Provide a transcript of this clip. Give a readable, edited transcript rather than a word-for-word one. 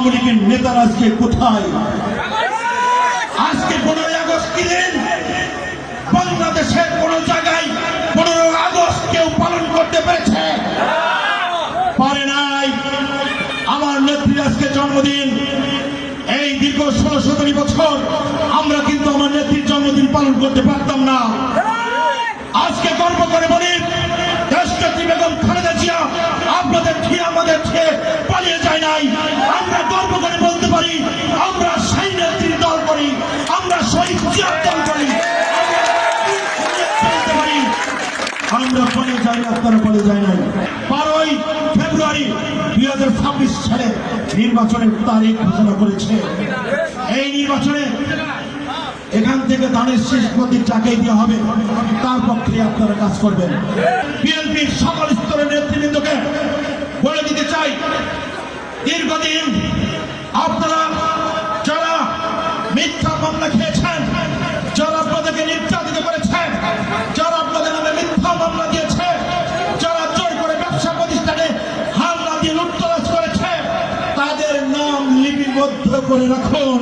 আওয়ামী লীগের নেতারা আজকে কোথায়? আজকে 15 আগস্ট কি দিন? বাংলাদেশের কোন জায়গায় 15 আগস্ট কেউ পালন করতে পেরেছে? পারে নাই। আমার নেত্রীর আজকে জন্মদিন। এই দীর্ঘ 16-17 বছর আমরা কিন্তু আমার নেত্রীর জন্মদিন পালন করতে পারতাম না। আজকে গর্ব করে বলি, দেশনেত্রী বেগম খালেদা জিয়া আপনাদের খেয়ে আমাদের খেয়ে পালিয়ে যায় নাই। আমরা গর্ব করে বলতে পারি, আমরা সেই নেত্রীর দল করি, আমরা শহীদ জিয়ার দল করি। আমরা পালিয়ে যাই, আপনারা পালিয়ে যায় নাই। 12 ফেব্রুয়ারি 2026 সালে নির্বাচনের তারিখ ঘোষণা করেছে। এই নির্বাচনে এখান থেকে ধানের শেষ প্রতীক যাকেই দেওয়া হবে তার পক্ষে আপনারা কাজ করবেন। বিএনপির সকল স্তরের নেতৃবৃন্দকে বলে দিতে চাই, দীর্ঘদিন আপনারা যারা মিথ্যা মামলা খেয়েছেন, যারা আপনাদেরকে নির্যাতিত করেছেন, যারা আপনাদের নামে মিথ্যা মামলা দিয়েছে, যারা জোর করে ব্যবসা প্রতিষ্ঠানে হামলা দিয়ে লুটতরাজ করেছে, তাদের নাম লিপিবদ্ধ করে রাখুন।